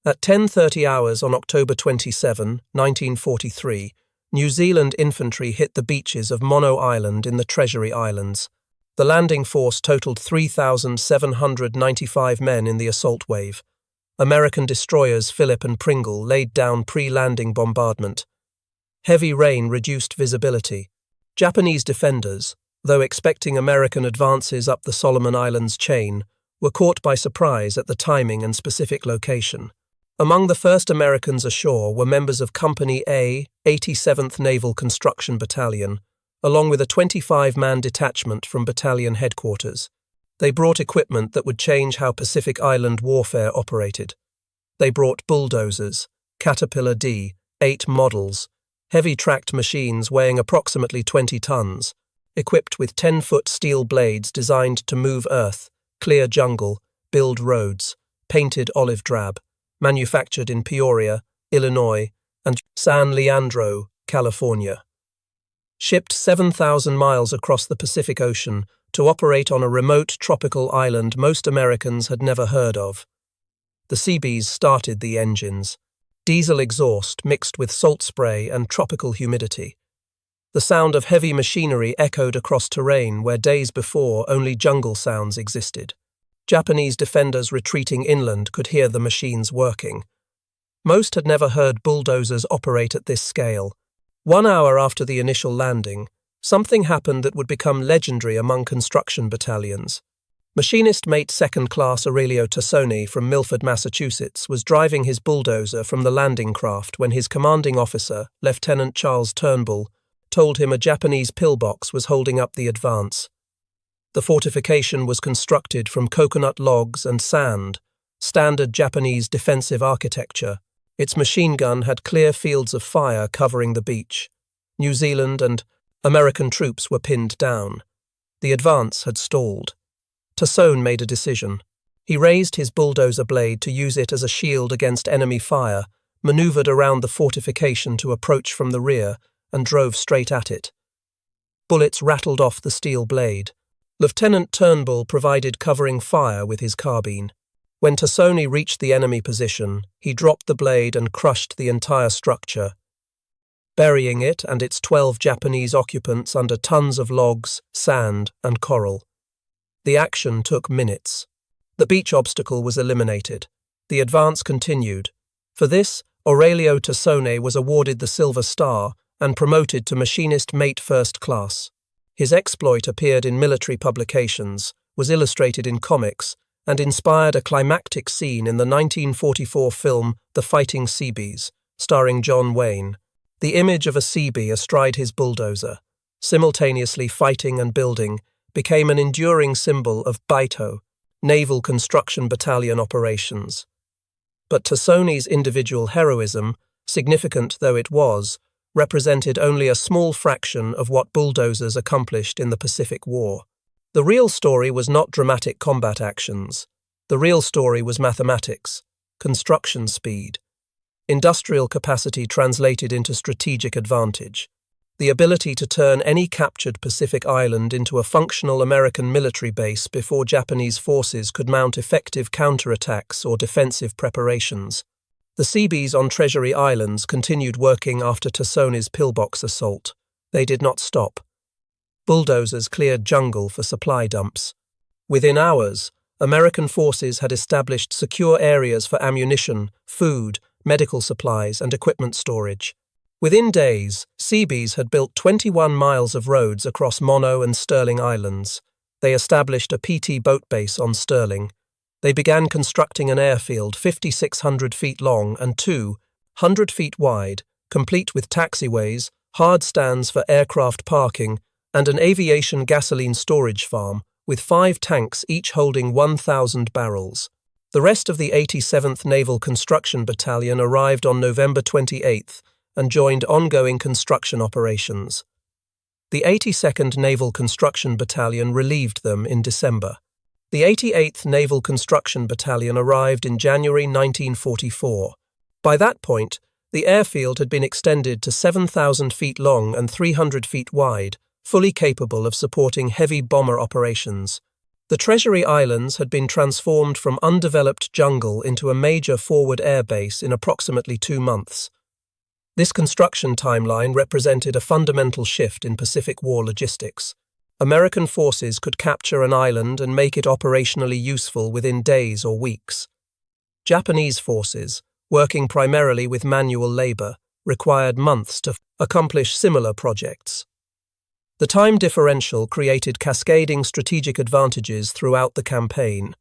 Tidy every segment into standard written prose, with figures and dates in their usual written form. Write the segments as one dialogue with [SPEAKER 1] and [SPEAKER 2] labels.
[SPEAKER 1] At 10:30 hours on October 27, 1943, New Zealand infantry hit the beaches of Mono Island in the Treasury Islands. The landing force totaled 3,795 men in the assault wave. American destroyers Phillip and Pringle laid down pre-landing bombardment. Heavy rain reduced visibility. Japanese defenders, though expecting American advances up the Solomon Islands chain, were caught by surprise at the timing and specific location. Among the first Americans ashore were members of Company A, 87th Naval Construction Battalion, along with a 25-man detachment from battalion headquarters. They brought equipment that would change how Pacific Island warfare operated. They brought bulldozers, Caterpillar D, 8 models, heavy tracked machines weighing approximately 20 tons, equipped with 10-foot steel blades designed to move earth, clear jungle, build roads, painted olive drab, manufactured in Peoria, Illinois, and San Leandro, California. Shipped 7,000 miles across the Pacific Ocean to operate on a remote tropical island most Americans had never heard of. The Seabees started the engines. Diesel exhaust mixed with salt spray and tropical humidity. The sound of heavy machinery echoed across terrain where days before only jungle sounds existed. Japanese defenders retreating inland could hear the machines working. Most had never heard bulldozers operate at this scale. 1 hour after the initial landing, something happened that would become legendary among construction battalions. Machinist mate 2nd Class Aurelio Tassoni from Milford, Massachusetts, was driving his bulldozer from the landing craft when his commanding officer, Lieutenant Charles Turnbull, told him a Japanese pillbox was holding up the advance. The fortification was constructed from coconut logs and sand, standard Japanese defensive architecture. Its machine gun had clear fields of fire covering the beach. New Zealand and American troops were pinned down. The advance had stalled. Tassone made a decision. He raised his bulldozer blade to use it as a shield against enemy fire, maneuvered around the fortification to approach from the rear, and drove straight at it. Bullets rattled off the steel blade. Lieutenant Turnbull provided covering fire with his carbine. When Tassoni reached the enemy position, he dropped the blade and crushed the entire structure, burying it and its 12 Japanese occupants under tons of logs, sand, and coral. The action took minutes. The beach obstacle was eliminated. The advance continued. For this, Aurelio Tassone was awarded the Silver Star and promoted to Machinist Mate 1st Class. His exploit appeared in military publications, was illustrated in comics, and inspired a climactic scene in the 1944 film The Fighting Seabees, starring John Wayne. The image of a Seabee astride his bulldozer, simultaneously fighting and building, became an enduring symbol of Baito, Naval Construction Battalion operations. But Tassoni's individual heroism, significant though it was, represented only a small fraction of what bulldozers accomplished in the Pacific War. The real story was not dramatic combat actions. The real story was mathematics, construction speed, industrial capacity translated into strategic advantage, the ability to turn any captured Pacific island into a functional American military base before Japanese forces could mount effective counterattacks or defensive preparations. The Seabees on Treasury Islands continued working after Tassone's pillbox assault. They did not stop. Bulldozers cleared jungle for supply dumps. Within hours, American forces had established secure areas for ammunition, food, medical supplies, and equipment storage. Within days, Seabees had built 21 miles of roads across Mono and Sterling Islands. They established a PT boat base on Sterling. They began constructing an airfield 5,600 feet long and 200 feet wide, complete with taxiways, hard stands for aircraft parking, and an aviation gasoline storage farm with 5 tanks each holding 1,000 barrels. The rest of the 87th Naval Construction Battalion arrived on November 28th and joined ongoing construction operations. The 82nd Naval Construction Battalion relieved them in December. The 88th Naval Construction Battalion arrived in January 1944. By that point, the airfield had been extended to 7,000 feet long and 300 feet wide, fully capable of supporting heavy bomber operations. The Treasury Islands had been transformed from undeveloped jungle into a major forward air base in approximately 2 months. This construction timeline represented a fundamental shift in Pacific War logistics. American forces could capture an island and make it operationally useful within days or weeks. Japanese forces, working primarily with manual labor, required months to accomplish similar projects. The time differential created cascading strategic advantages throughout the campaign.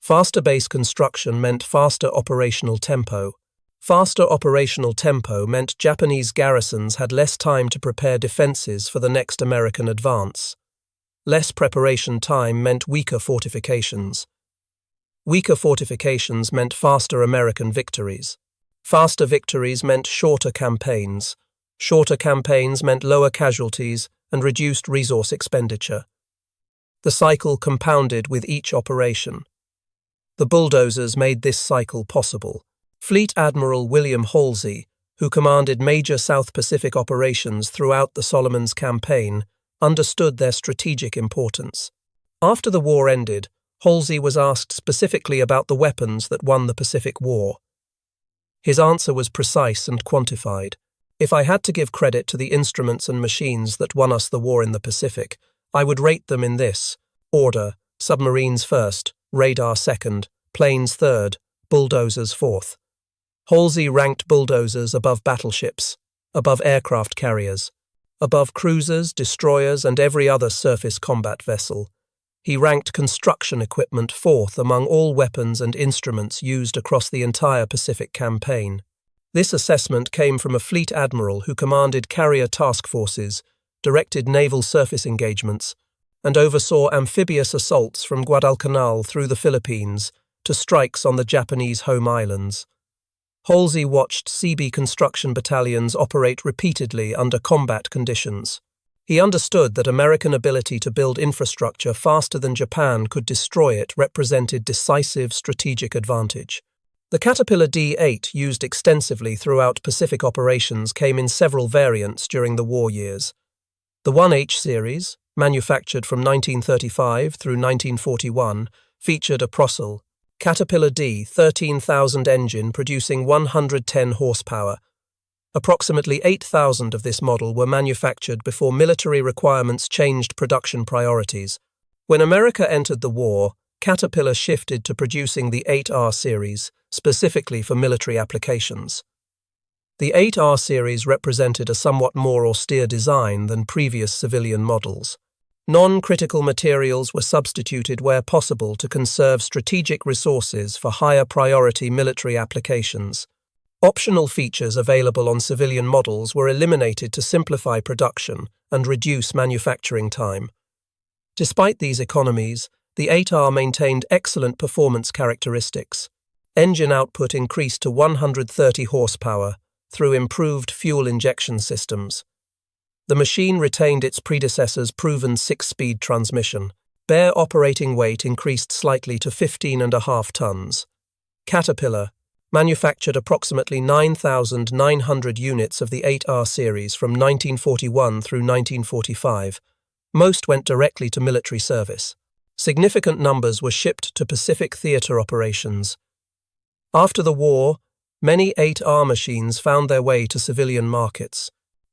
[SPEAKER 1] Faster base construction meant faster operational tempo. Faster operational tempo meant Japanese garrisons had less time to prepare defenses for the next American advance. Less preparation time meant weaker fortifications. Weaker fortifications meant faster American victories. Faster victories meant shorter campaigns. Shorter campaigns meant lower casualties and reduced resource expenditure. The cycle compounded with each operation. The bulldozers made this cycle possible. Fleet Admiral William Halsey, who commanded major South Pacific operations throughout the Solomons campaign, understood their strategic importance. After the war ended, Halsey was asked specifically about the weapons that won the Pacific War. His answer was precise and quantified. If I had to give credit to the instruments and machines that won us the war in the Pacific, I would rate them in this order: submarines first, radar second, planes third, bulldozers fourth. Halsey ranked bulldozers above battleships, above aircraft carriers, above cruisers, destroyers, and every other surface combat vessel. He ranked construction equipment fourth among all weapons and instruments used across the entire Pacific campaign. This assessment came from a fleet admiral who commanded carrier task forces, directed naval surface engagements, and oversaw amphibious assaults from Guadalcanal through the Philippines to strikes on the Japanese home islands. Halsey watched Seabee construction battalions operate repeatedly under combat conditions. He understood that American ability to build infrastructure faster than Japan could destroy it represented decisive strategic advantage. The Caterpillar D-8, used extensively throughout Pacific operations, came in several variants during the war years. The 1H series, manufactured from 1935 through 1941, featured a Procel Caterpillar D 13,000 engine producing 110 horsepower. Approximately 8,000 of this model were manufactured before military requirements changed production priorities. When America entered the war, Caterpillar shifted to producing the 8R series, specifically for military applications. The 8R series represented a somewhat more austere design than previous civilian models. Non-critical materials were substituted where possible to conserve strategic resources for higher priority military applications. Optional features available on civilian models were eliminated to simplify production and reduce manufacturing time. Despite these economies, the 8R maintained excellent performance characteristics. Engine output increased to 130 horsepower through improved fuel injection systems. The machine retained its predecessor's proven 6-speed transmission. Bare operating weight increased slightly to 15.5 tons. Caterpillar manufactured approximately 9,900 units of the 8R series from 1941 through 1945. Most went directly to military service. Significant numbers were shipped to Pacific theater operations. After the war, many 8R machines found their way to civilian markets.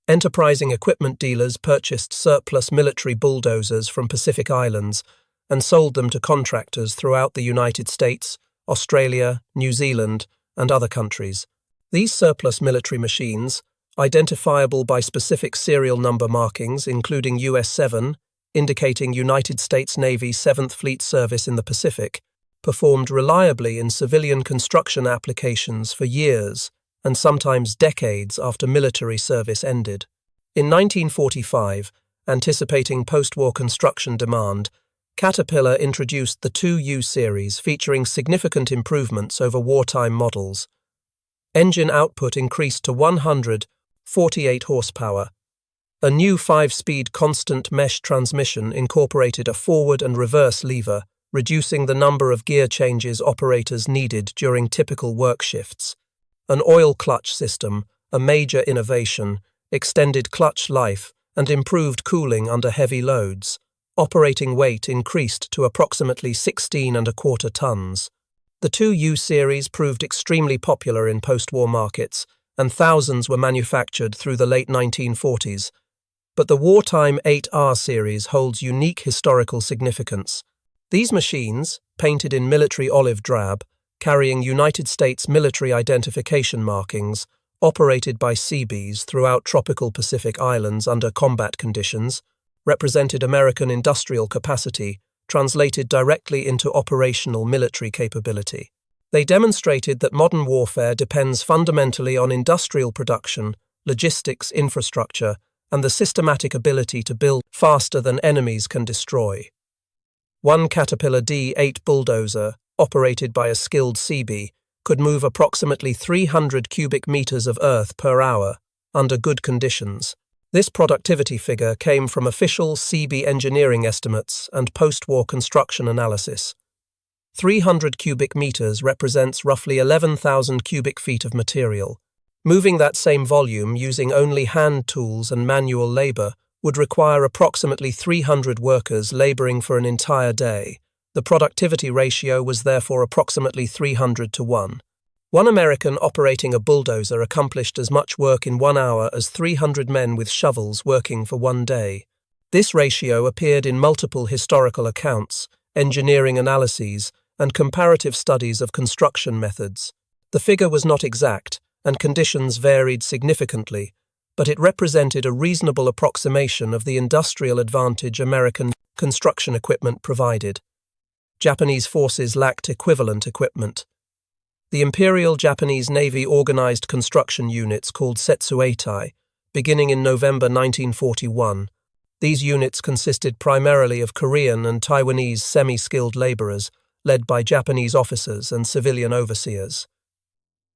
[SPEAKER 1] Enterprising equipment dealers purchased surplus military bulldozers from Pacific Islands and sold them to contractors throughout the United States, Australia, New Zealand, and other countries. These surplus military machines, identifiable by specific serial number markings including US 7, indicating United States Navy 7th Fleet service in the Pacific, performed reliably in civilian construction applications for years and sometimes decades after military service ended. In 1945, anticipating post-war construction demand, Caterpillar introduced the 2U series featuring significant improvements over wartime models. Engine output increased to 148 horsepower. A new 5-speed constant mesh transmission incorporated a forward and reverse lever, reducing the number of gear changes operators needed during typical work shifts. An oil clutch system, a major innovation, extended clutch life and improved cooling under heavy loads. Operating weight increased to approximately 16.25 tons. The two U-series proved extremely popular in post-war markets, and thousands were manufactured through the late 1940s. But the wartime 8R series holds unique historical significance. These machines, painted in military olive drab, carrying United States military identification markings, operated by Seabees throughout tropical Pacific islands under combat conditions, represented American industrial capacity, translated directly into operational military capability. They demonstrated that modern warfare depends fundamentally on industrial production, logistics infrastructure, and the systematic ability to build faster than enemies can destroy. One Caterpillar D8 Bulldozer, operated by a skilled Seabee, could move approximately 300 cubic meters of earth per hour under good conditions. This productivity figure came from official Seabee engineering estimates and post-war construction analysis. 300 cubic meters represents roughly 11,000 cubic feet of material. Moving that same volume using only hand tools and manual labor would require approximately 300 workers laboring for an entire day. The productivity ratio was therefore approximately 300 to 1. One American operating a bulldozer accomplished as much work in 1 hour as 300 men with shovels working for 1 day. This ratio appeared in multiple historical accounts, engineering analyses, and comparative studies of construction methods. The figure was not exact, and conditions varied significantly, but it represented a reasonable approximation of the industrial advantage American construction equipment provided. Japanese forces lacked equivalent equipment. The Imperial Japanese Navy organized construction units called Setsueitai, beginning in November 1941. These units consisted primarily of Korean and Taiwanese semi-skilled laborers, led by Japanese officers and civilian overseers.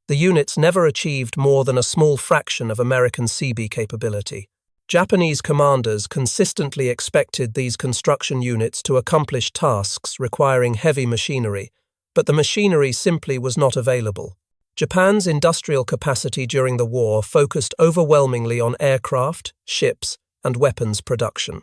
[SPEAKER 1] The units never achieved more than a small fraction of American Seabee capability. Japanese commanders consistently expected these construction units to accomplish tasks requiring heavy machinery, but the machinery simply was not available. Japan's industrial capacity during the war focused overwhelmingly on aircraft, ships, and weapons production.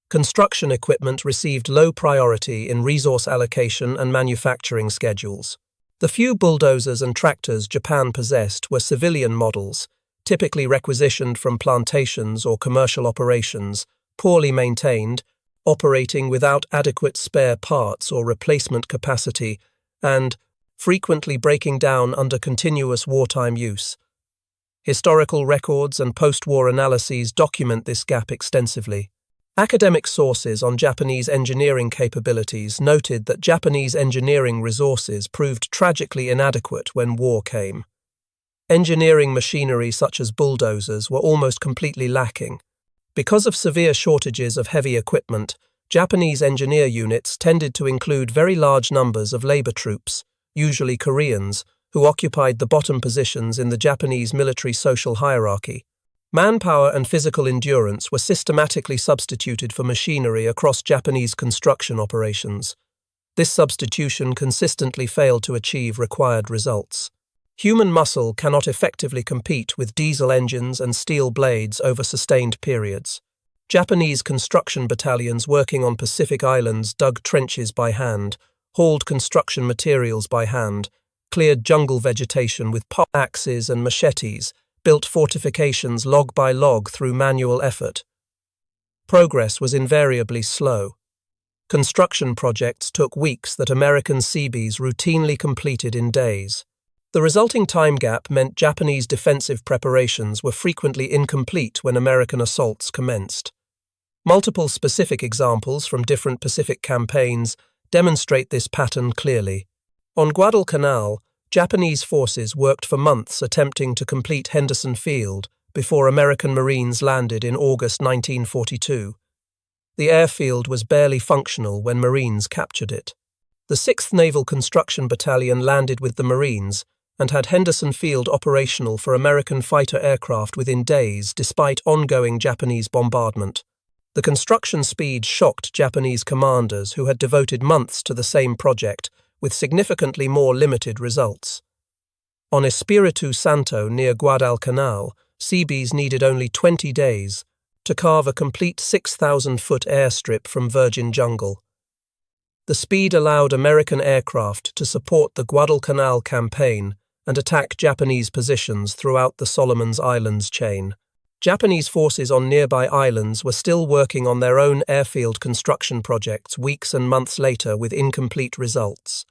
[SPEAKER 1] Construction equipment received low priority in resource allocation and manufacturing schedules. The few bulldozers and tractors Japan possessed were civilian models, typically requisitioned from plantations or commercial operations, poorly maintained, operating without adequate spare parts or replacement capacity, and frequently breaking down under continuous wartime use. Historical records and post-war analyses document this gap extensively. Academic sources on Japanese engineering capabilities noted that Japanese engineering resources proved tragically inadequate when war came. Engineering machinery such as bulldozers were almost completely lacking. Because of severe shortages of heavy equipment, Japanese engineer units tended to include very large numbers of labor troops, usually Koreans, who occupied the bottom positions in the Japanese military social hierarchy. Manpower and physical endurance were systematically substituted for machinery across Japanese construction operations. This substitution consistently failed to achieve required results. Human muscle cannot effectively compete with diesel engines and steel blades over sustained periods. Japanese construction battalions working on Pacific islands dug trenches by hand, hauled construction materials by hand, cleared jungle vegetation with axes and machetes, built fortifications log by log through manual effort. Progress was invariably slow. Construction projects took weeks that American Seabees routinely completed in days. The resulting time gap meant Japanese defensive preparations were frequently incomplete when American assaults commenced. Multiple specific examples from different Pacific campaigns demonstrate this pattern clearly. On Guadalcanal, Japanese forces worked for months attempting to complete Henderson Field before American Marines landed in August 1942. The airfield was barely functional when Marines captured it. The 6th Naval Construction Battalion landed with the Marines and had Henderson Field operational for American fighter aircraft within days despite ongoing Japanese bombardment. The construction speed shocked Japanese commanders who had devoted months to the same project, with significantly more limited results. On Espiritu Santo near Guadalcanal, Seabees needed only 20 days to carve a complete 6,000-foot airstrip from virgin jungle. The speed allowed American aircraft to support the Guadalcanal campaign and attack Japanese positions throughout the Solomons Islands chain. Japanese forces on nearby islands were still working on their own airfield construction projects weeks and months later with incomplete results.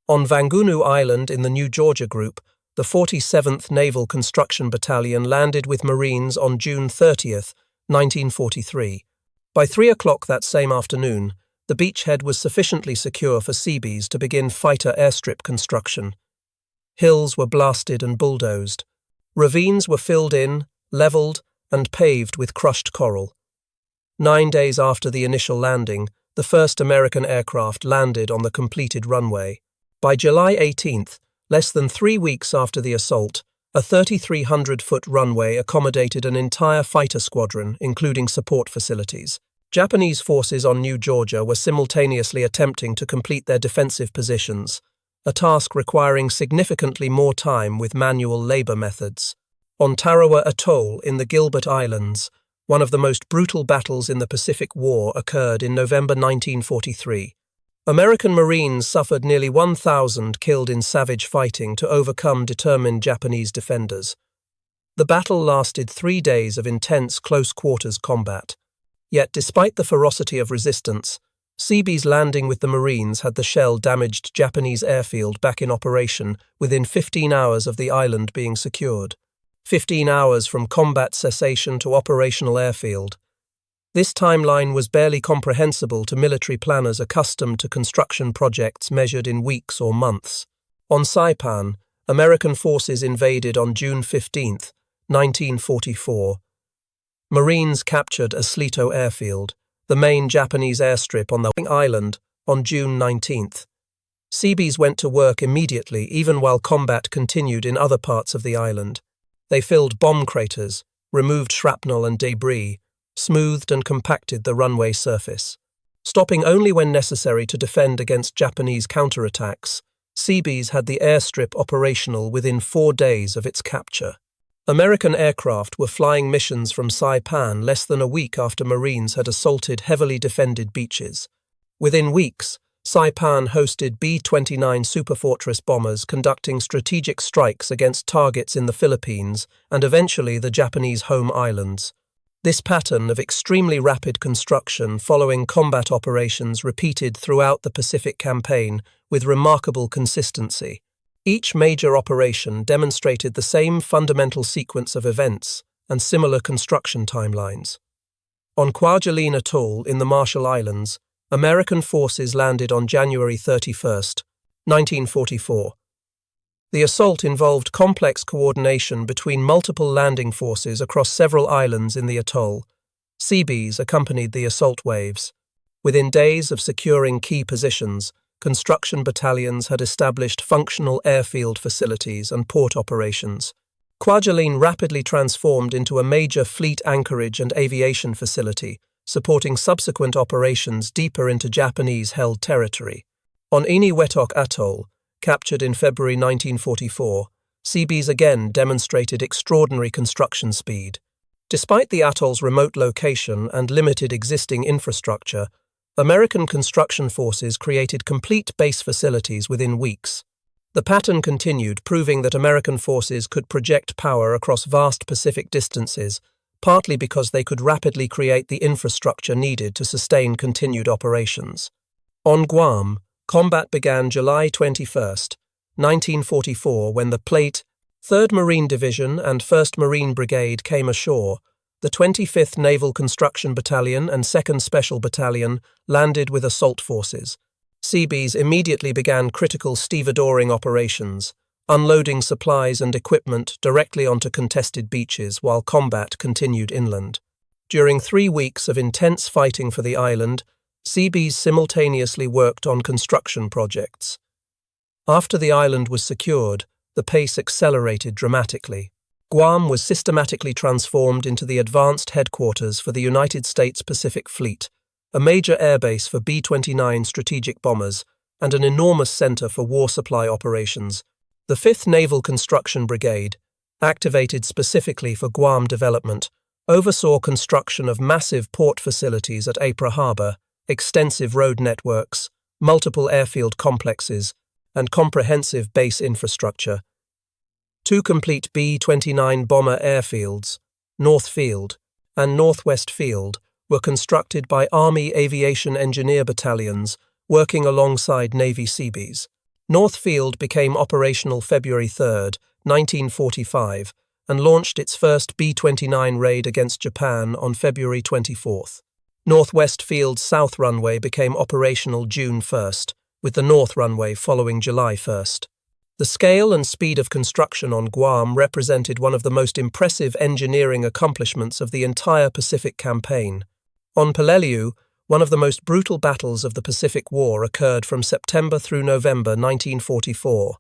[SPEAKER 1] On Vangunu Island in the New Georgia Group, the 47th Naval Construction Battalion landed with Marines on June 30, 1943. By 3 o'clock that same afternoon, the beachhead was sufficiently secure for Seabees to begin fighter airstrip construction. Hills were blasted and bulldozed. Ravines were filled in, leveled, and paved with crushed coral. 9 days after the initial landing, the first American aircraft landed on the completed runway. By July 18th, less than 3 weeks after the assault, a 3,300-foot runway accommodated an entire fighter squadron, including support facilities. Japanese forces on New Georgia were simultaneously attempting to complete their defensive positions, a task requiring significantly more time with manual labor methods. On Tarawa Atoll in the Gilbert Islands, one of the most brutal battles in the Pacific War occurred in November 1943. American Marines suffered nearly 1,000 killed in savage fighting to overcome determined Japanese defenders. The battle lasted 3 days of intense close-quarters combat. Yet, despite the ferocity of resistance, Seabees landing with the Marines had the shell-damaged Japanese airfield back in operation within 15 hours of the island being secured. 15 hours from combat cessation to operational airfield. This timeline was barely comprehensible to military planners accustomed to construction projects measured in weeks or months. On Saipan, American forces invaded on June 15, 1944. Marines captured Aslito Airfield, the main Japanese airstrip on the island, on June 19. Seabees went to work immediately even while combat continued in other parts of the island. They filled bomb craters, removed shrapnel and debris, smoothed and compacted the runway surface. Stopping only when necessary to defend against Japanese counterattacks, Seabees had the airstrip operational within 4 days of its capture. American aircraft were flying missions from Saipan less than a week after Marines had assaulted heavily defended beaches. Within weeks, Saipan hosted B-29 Superfortress bombers conducting strategic strikes against targets in the Philippines and eventually the Japanese home islands. This pattern of extremely rapid construction following combat operations repeated throughout the Pacific campaign with remarkable consistency. Each major operation demonstrated the same fundamental sequence of events and similar construction timelines. On Kwajalein Atoll in the Marshall Islands, American forces landed on January 31, 1944. The assault involved complex coordination between multiple landing forces across several islands in the atoll. Seabees accompanied the assault waves. Within days of securing key positions, construction battalions had established functional airfield facilities and port operations. Kwajalein rapidly transformed into a major fleet anchorage and aviation facility, supporting subsequent operations deeper into Japanese-held territory. On Eniwetok Atoll, captured in February 1944, Seabees again demonstrated extraordinary construction speed. Despite the atoll's remote location and limited existing infrastructure, American construction forces created complete base facilities within weeks. The pattern continued, proving that American forces could project power across vast Pacific distances, partly because they could rapidly create the infrastructure needed to sustain continued operations. On Guam, combat began July 21, 1944, when the Plate, 3rd Marine Division and 1st Marine Brigade came ashore. The 25th Naval Construction Battalion and 2nd Special Battalion landed with assault forces. Seabees immediately began critical stevedoring operations, unloading supplies and equipment directly onto contested beaches while combat continued inland. During 3 weeks of intense fighting for the island, Seabees simultaneously worked on construction projects. After the island was secured, the pace accelerated dramatically. Guam was systematically transformed into the advanced headquarters for the United States Pacific Fleet, a major airbase for B-29 strategic bombers, and an enormous center for war supply operations. The 5th Naval Construction Brigade, activated specifically for Guam development, oversaw construction of massive port facilities at Ypres Harbour, extensive road networks, multiple airfield complexes, and comprehensive base infrastructure. 2 complete B-29 bomber airfields, North Field and Northwest Field, were constructed by Army Aviation Engineer battalions working alongside Navy Seabees. North Field became operational February 3, 1945, and launched its first B-29 raid against Japan on February 24. Northwest Field's south runway became operational June 1, with the north runway following July 1. The scale and speed of construction on Guam represented one of the most impressive engineering accomplishments of the entire Pacific Campaign. On Peleliu, one of the most brutal battles of the Pacific War occurred from September through November 1944.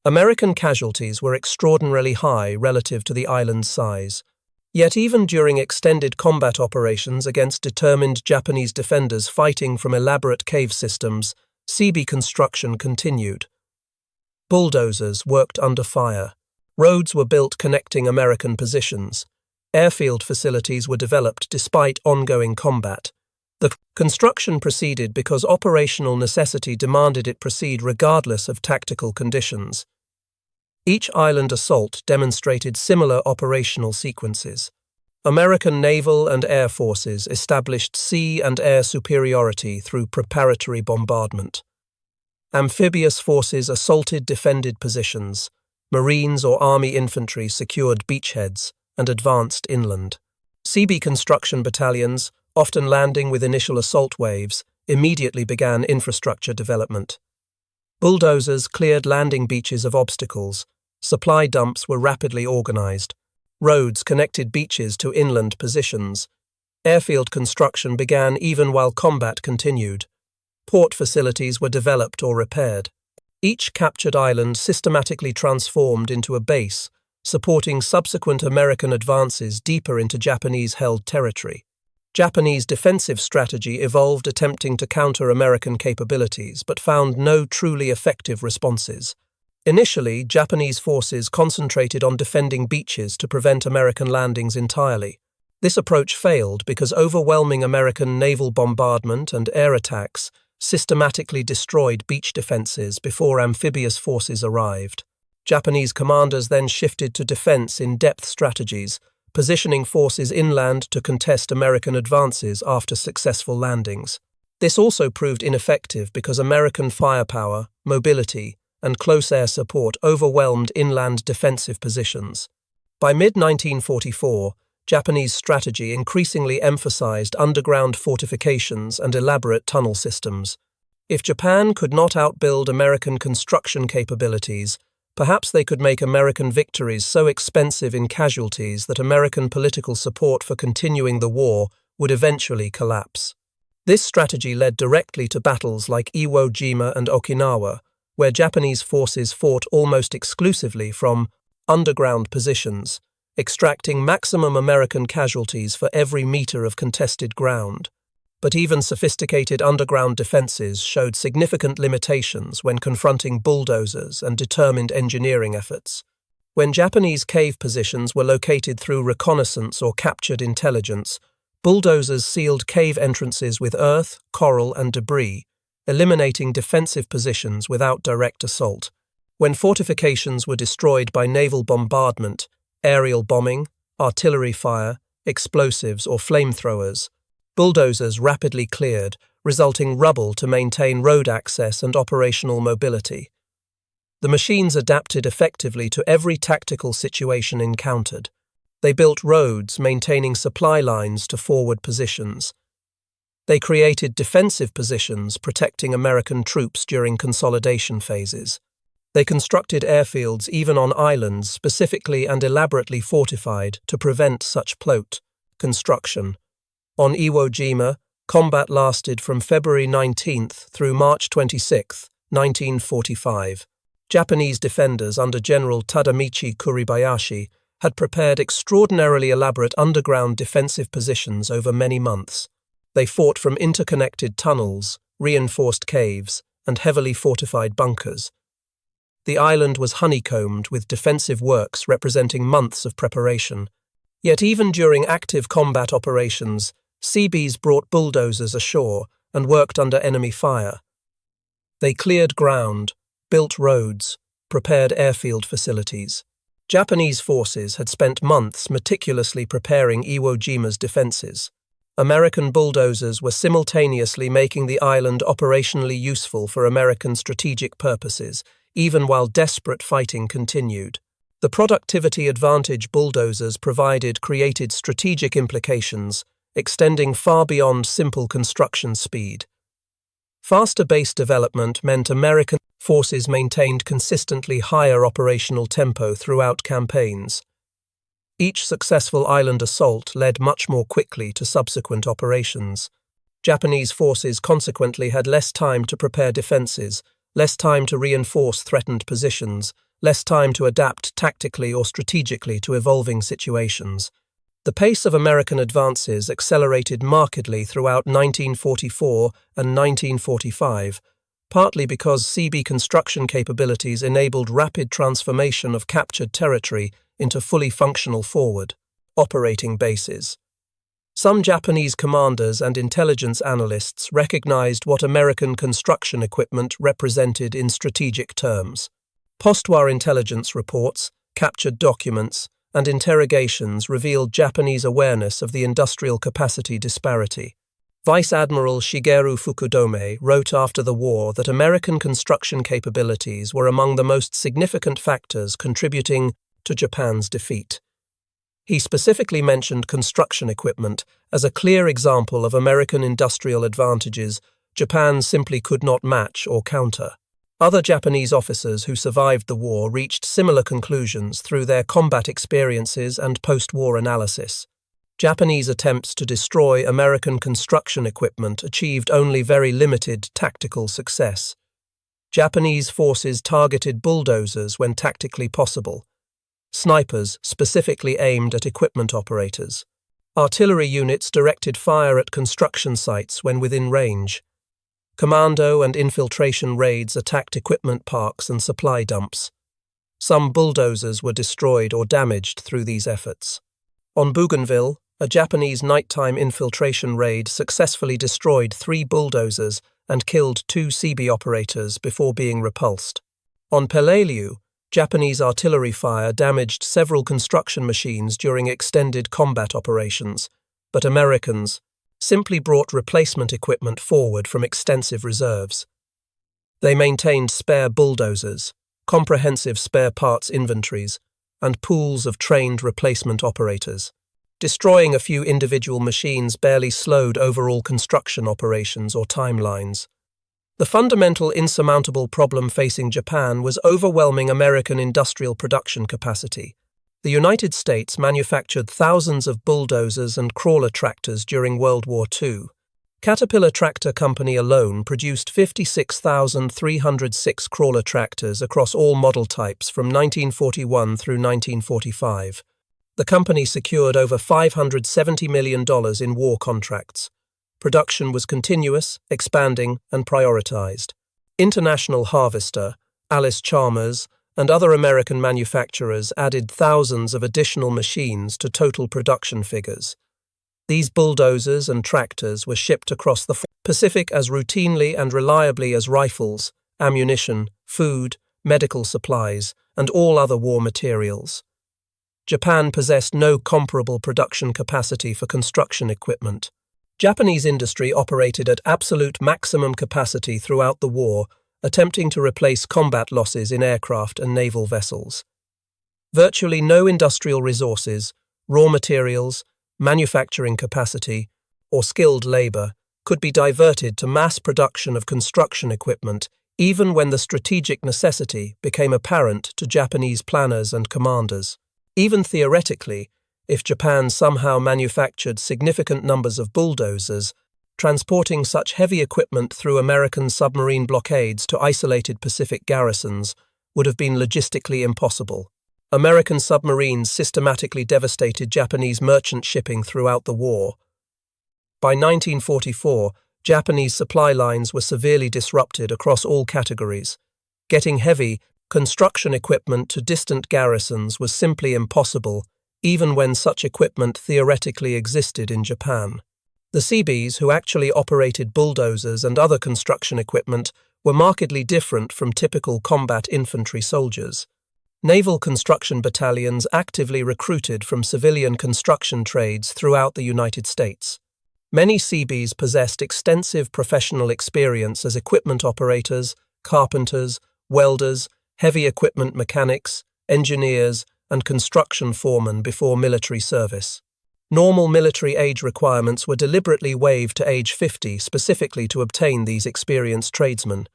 [SPEAKER 1] American casualties were extraordinarily high relative to the island's size. Yet even during extended combat operations against determined Japanese defenders fighting from elaborate cave systems, Seabee construction continued. Bulldozers worked under fire. Roads were built connecting American positions. Airfield facilities were developed despite ongoing combat. The construction proceeded because operational necessity demanded it proceed regardless of tactical conditions. Each island assault demonstrated similar operational sequences. American naval and air forces established sea and air superiority through preparatory bombardment. Amphibious forces assaulted defended positions. Marines or Army infantry secured beachheads and advanced inland. Seabee construction battalions, often landing with initial assault waves, immediately began infrastructure development. Bulldozers cleared landing beaches of obstacles. Supply dumps were rapidly organized. Roads connected beaches to inland positions. Airfield construction began even while combat continued. Port facilities were developed or repaired. Each captured island systematically transformed into a base, supporting subsequent American advances deeper into Japanese-held territory. Japanese defensive strategy evolved attempting to counter American capabilities, but found no truly effective responses. Initially, Japanese forces concentrated on defending beaches to prevent American landings entirely. This approach failed because overwhelming American naval bombardment and air attacks systematically destroyed beach defenses before amphibious forces arrived. Japanese commanders then shifted to defense-in-depth strategies, positioning forces inland to contest American advances after successful landings. This also proved ineffective because American firepower, mobility, and close air support overwhelmed inland defensive positions. By mid-1944, Japanese strategy increasingly emphasized underground fortifications and elaborate tunnel systems. If Japan could not outbuild American construction capabilities, perhaps they could make American victories so expensive in casualties that American political support for continuing the war would eventually collapse. This strategy led directly to battles like Iwo Jima and Okinawa, where Japanese forces fought almost exclusively from underground positions, extracting maximum American casualties for every meter of contested ground. But even sophisticated underground defenses showed significant limitations when confronting bulldozers and determined engineering efforts. When Japanese cave positions were located through reconnaissance or captured intelligence, bulldozers sealed cave entrances with earth, coral, and debris, eliminating defensive positions without direct assault. When fortifications were destroyed by naval bombardment, aerial bombing, artillery fire, explosives, or flamethrowers, bulldozers rapidly cleared, resulting rubble to maintain road access and operational mobility. The machines adapted effectively to every tactical situation encountered. They built roads, maintaining supply lines to forward positions. They created defensive positions, protecting American troops during consolidation phases. They constructed airfields even on islands specifically and elaborately fortified to prevent such plot construction. On Iwo Jima, combat lasted from February 19 through March 26, 1945. Japanese defenders under General Tadamichi Kuribayashi had prepared extraordinarily elaborate underground defensive positions over many months. They fought from interconnected tunnels, reinforced caves, and heavily fortified bunkers. The island was honeycombed with defensive works representing months of preparation. Yet even during active combat operations, Seabees brought bulldozers ashore and worked under enemy fire. They cleared ground, built roads, prepared airfield facilities. Japanese forces had spent months meticulously preparing Iwo Jima's defenses. American bulldozers were simultaneously making the island operationally useful for American strategic purposes, even while desperate fighting continued. The productivity advantage bulldozers provided created strategic implications, extending far beyond simple construction speed. Faster base development meant American forces maintained consistently higher operational tempo throughout campaigns. Each successful island assault led much more quickly to subsequent operations. Japanese forces consequently had less time to prepare defenses, less time to reinforce threatened positions, less time to adapt tactically or strategically to evolving situations. The pace of American advances accelerated markedly throughout 1944 and 1945, partly because Seabee construction capabilities enabled rapid transformation of captured territory into fully functional forward operating bases. Some Japanese commanders and intelligence analysts recognized what American construction equipment represented in strategic terms. Post-war intelligence reports, captured documents, and interrogations revealed Japanese awareness of the industrial capacity disparity. Vice Admiral Shigeru Fukudome wrote after the war that American construction capabilities were among the most significant factors contributing to Japan's defeat. He specifically mentioned construction equipment as a clear example of American industrial advantages Japan simply could not match or counter. Other Japanese officers who survived the war reached similar conclusions through their combat experiences and post-war analysis. Japanese attempts to destroy American construction equipment achieved only very limited tactical success. Japanese forces targeted bulldozers when tactically possible. Snipers specifically aimed at equipment operators. Artillery units directed fire at construction sites when within range. Commando and infiltration raids attacked equipment parks and supply dumps. Some bulldozers were destroyed or damaged through these efforts. On Bougainville, a Japanese nighttime infiltration raid successfully destroyed 3 bulldozers and killed 2 Seabee operators before being repulsed. On Peleliu, Japanese artillery fire damaged several construction machines during extended combat operations, but Americans simply brought replacement equipment forward from extensive reserves. They maintained spare bulldozers, comprehensive spare parts inventories, and pools of trained replacement operators. Destroying a few individual machines barely slowed overall construction operations or timelines. The fundamental insurmountable problem facing Japan was overwhelming American industrial production capacity. The United States manufactured thousands of bulldozers and crawler tractors during World War II. Caterpillar Tractor Company alone produced 56,306 crawler tractors across all model types from 1941 through 1945. The company secured over $570 million in war contracts. Production was continuous, expanding, and prioritized. International Harvester, Alice Chalmers, and other American manufacturers added thousands of additional machines to total production figures. These bulldozers and tractors were shipped across the Pacific as routinely and reliably as rifles, ammunition, food, medical supplies, and all other war materials. Japan possessed no comparable production capacity for construction equipment. Japanese industry operated at absolute maximum capacity throughout the war, attempting to replace combat losses in aircraft and naval vessels. Virtually no industrial resources, raw materials, manufacturing capacity, or skilled labor could be diverted to mass production of construction equipment, even when the strategic necessity became apparent to Japanese planners and commanders. Even theoretically, if Japan somehow manufactured significant numbers of bulldozers, transporting such heavy equipment through American submarine blockades to isolated Pacific garrisons would have been logistically impossible. American submarines systematically devastated Japanese merchant shipping throughout the war. By 1944, Japanese supply lines were severely disrupted across all categories. Getting heavy construction equipment to distant garrisons was simply impossible, even when such equipment theoretically existed in Japan. The Seabees, who actually operated bulldozers and other construction equipment, were markedly different from typical combat infantry soldiers. Naval construction battalions actively recruited from civilian construction trades throughout the United States. Many Seabees possessed extensive professional experience as equipment operators, carpenters, welders, heavy equipment mechanics, engineers, and construction foremen before military service. Normal military age requirements were deliberately waived to age 50 specifically to obtain these experienced tradesmen.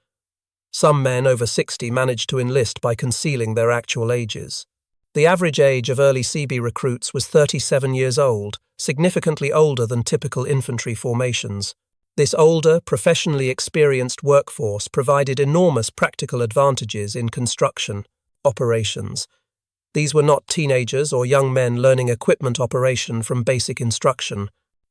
[SPEAKER 1] Some men over 60 managed to enlist by concealing their actual ages. The average age of early Seabee recruits was 37 years old, significantly older than typical infantry formations. This older, professionally experienced workforce provided enormous practical advantages in construction operations. These were not teenagers or young men learning equipment operation from basic instruction.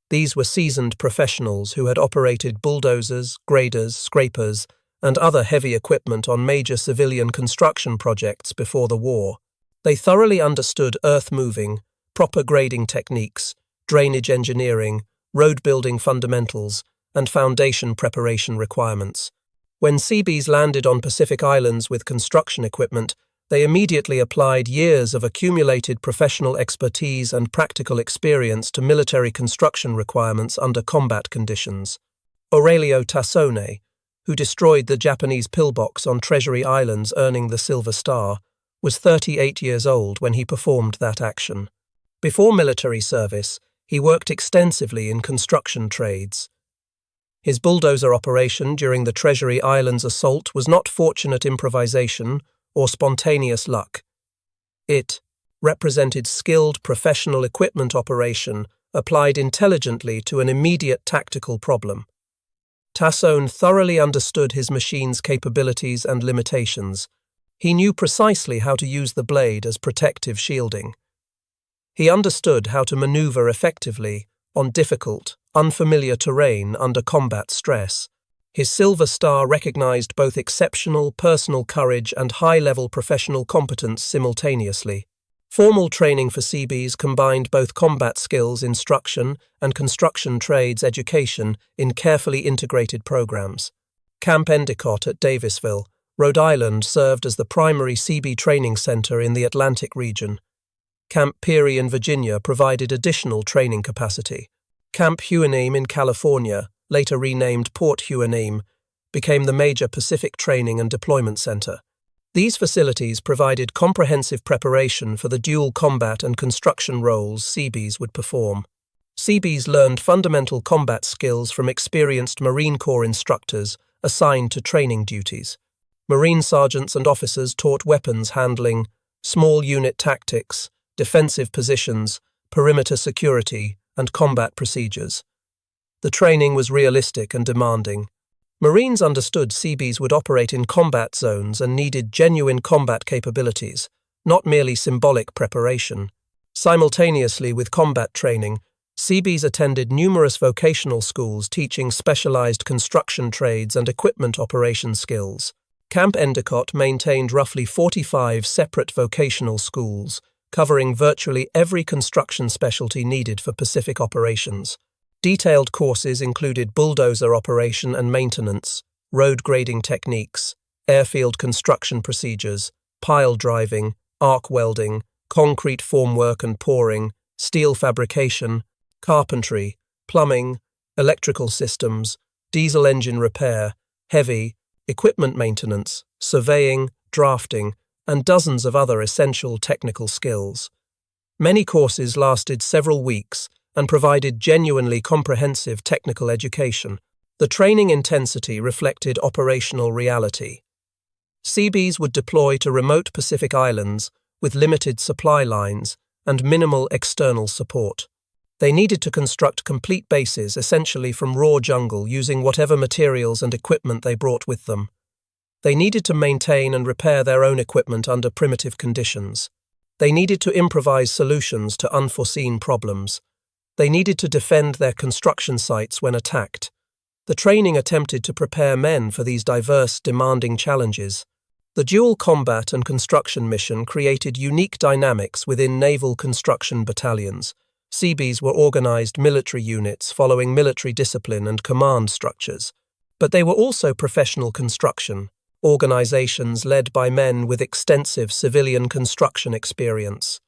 [SPEAKER 1] These were seasoned professionals who had operated bulldozers, graders, scrapers, and other heavy equipment on major civilian construction projects before the war. They thoroughly understood earth moving, proper grading techniques, drainage engineering, road building fundamentals, and foundation preparation requirements. When Seabees landed on Pacific Islands with construction equipment, they immediately applied years of accumulated professional expertise and practical experience to military construction requirements under combat conditions. Aurelio Tassone, who destroyed the Japanese pillbox on Treasury Islands earning the Silver Star, was 38 years old when he performed that action. Before military service, he worked extensively in construction trades. His bulldozer operation during the Treasury Islands assault was not fortunate improvisation or spontaneous luck. It represented skilled professional equipment operation applied intelligently to an immediate tactical problem. Tassone thoroughly understood his machine's capabilities and limitations. He knew precisely how to use the blade as protective shielding. He understood how to maneuver effectively on difficult, unfamiliar terrain under combat stress. His Silver Star recognized both exceptional personal courage and high-level professional competence simultaneously. Formal training for Seabees combined both combat skills instruction and construction trades education in carefully integrated programs. Camp Endicott at Davisville, Rhode Island served as the primary Seabee training center in the Atlantic region. Camp Peary in Virginia provided additional training capacity. Camp Hueneme in California, later renamed Port Hueneme, became the major Pacific training and deployment center. These facilities provided comprehensive preparation for the dual combat and construction roles Seabees would perform. Seabees learned fundamental combat skills from experienced Marine Corps instructors assigned to training duties. Marine sergeants and officers taught weapons handling, small unit tactics, defensive positions, perimeter security, and combat procedures. The training was realistic and demanding. Marines understood Seabees would operate in combat zones and needed genuine combat capabilities, not merely symbolic preparation. Simultaneously with combat training, Seabees attended numerous vocational schools teaching specialized construction trades and equipment operation skills. Camp Endicott maintained roughly 45 separate vocational schools, covering virtually every construction specialty needed for Pacific operations. Detailed courses included bulldozer operation and maintenance, road grading techniques, airfield construction procedures, pile driving, arc welding, concrete formwork and pouring, steel fabrication, carpentry, plumbing, electrical systems, diesel engine repair, heavy, equipment maintenance, surveying, drafting, and dozens of other essential technical skills. Many courses lasted several weeks and provided genuinely comprehensive technical education. The training intensity reflected operational reality. Seabees would deploy to remote Pacific islands with limited supply lines and minimal external support. They needed to construct complete bases essentially from raw jungle using whatever materials and equipment they brought with them. They needed to maintain and repair their own equipment under primitive conditions. They needed to improvise solutions to unforeseen problems. They needed to defend their construction sites when attacked. The training attempted to prepare men for these diverse, demanding challenges. The dual combat and construction mission created unique dynamics within naval construction battalions. Seabees were organized military units following military discipline and command structures, but they were also professional construction organizations led by men with extensive civilian construction experience.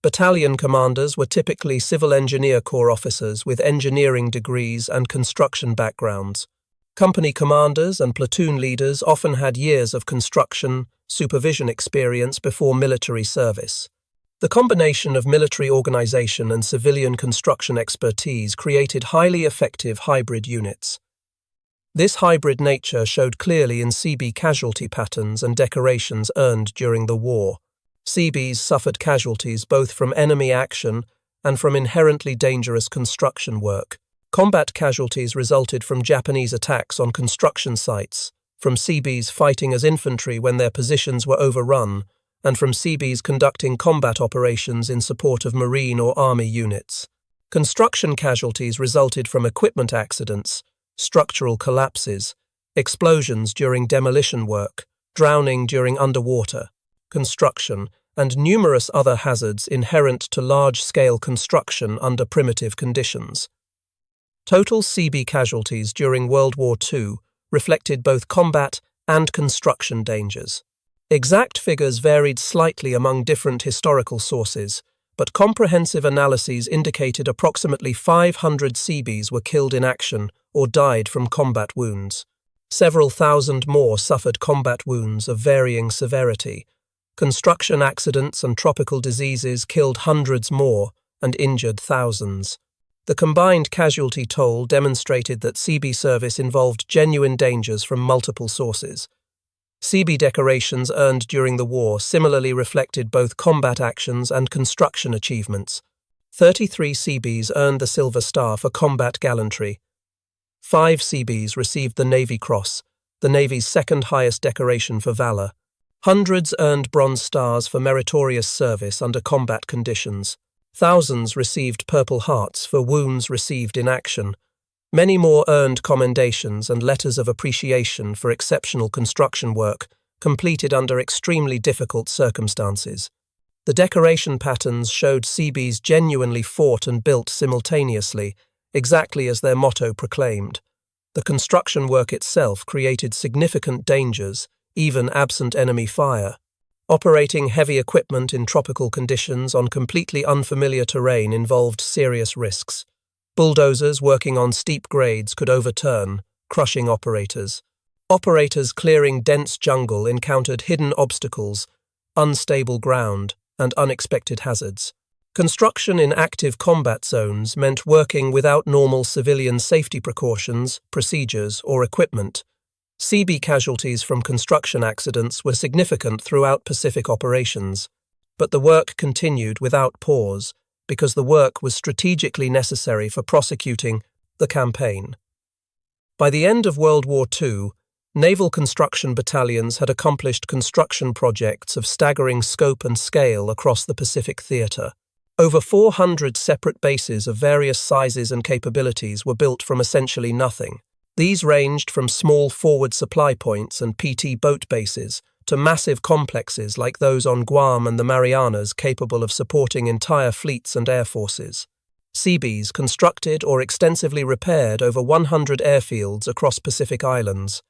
[SPEAKER 1] Battalion commanders were typically Civil Engineer Corps officers with engineering degrees and construction backgrounds. Company commanders and platoon leaders often had years of construction supervision experience before military service. The combination of military organization and civilian construction expertise created highly effective hybrid units. This hybrid nature showed clearly in Seabee casualty patterns and decorations earned during the war. Seabees suffered casualties both from enemy action and from inherently dangerous construction work. Combat casualties resulted from Japanese attacks on construction sites, from Seabees fighting as infantry when their positions were overrun, and from Seabees conducting combat operations in support of Marine or Army units. Construction casualties resulted from equipment accidents, structural collapses, explosions during demolition work, drowning during underwater construction, and numerous other hazards inherent to large-scale construction under primitive conditions. Total Seabee casualties during World War II reflected both combat and construction dangers. Exact figures varied slightly among different historical sources, but comprehensive analyses indicated approximately 500 Seabees were killed in action or died from combat wounds. Several thousand more suffered combat wounds of varying severity. Construction accidents and tropical diseases killed hundreds more and injured thousands. The combined casualty toll demonstrated that Seabee service involved genuine dangers from multiple sources. Seabee decorations earned during the war similarly reflected both combat actions and construction achievements. 33 Seabees earned the Silver Star for combat gallantry. 5 Seabees received the Navy Cross, the Navy's second highest decoration for valor. Hundreds earned Bronze Stars for meritorious service under combat conditions. Thousands received Purple Hearts for wounds received in action. Many more earned commendations and letters of appreciation for exceptional construction work completed under extremely difficult circumstances. The decoration patterns showed Seabees genuinely fought and built simultaneously, exactly as their motto proclaimed. The construction work itself created significant dangers, even absent enemy fire. Operating heavy equipment in tropical conditions on completely unfamiliar terrain involved serious risks. Bulldozers working on steep grades could overturn, crushing operators. Operators clearing dense jungle encountered hidden obstacles, unstable ground, and unexpected hazards. Construction in active combat zones meant working without normal civilian safety precautions, procedures, or equipment. Seabee casualties from construction accidents were significant throughout Pacific operations, but the work continued without pause because the work was strategically necessary for prosecuting the campaign. By the end of World War II, naval construction battalions had accomplished construction projects of staggering scope and scale across the Pacific theater. Over 400 separate bases of various sizes and capabilities were built from essentially nothing. These ranged from small forward supply points and PT boat bases to massive complexes like those on Guam and the Marianas capable of supporting entire fleets and air forces. Seabees constructed or extensively repaired over 100 airfields across Pacific islands.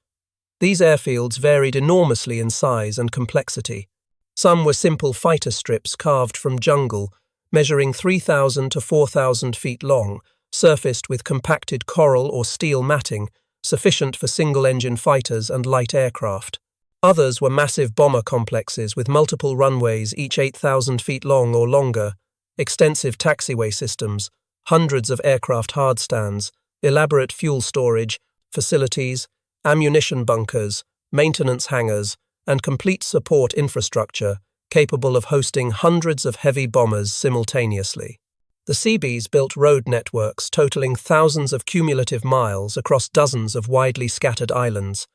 [SPEAKER 1] These airfields varied enormously in size and complexity. Some were simple fighter strips carved from jungle, measuring 3,000 to 4,000 feet long, surfaced with compacted coral or steel matting, sufficient for single-engine fighters and light aircraft. Others were massive bomber complexes with multiple runways each 8,000 feet long or longer, extensive taxiway systems, hundreds of aircraft hardstands, elaborate fuel storage facilities, ammunition bunkers, maintenance hangars, and complete support infrastructure capable of hosting hundreds of heavy bombers simultaneously. The Seabees built road networks totaling thousands of cumulative miles across dozens of widely scattered islands.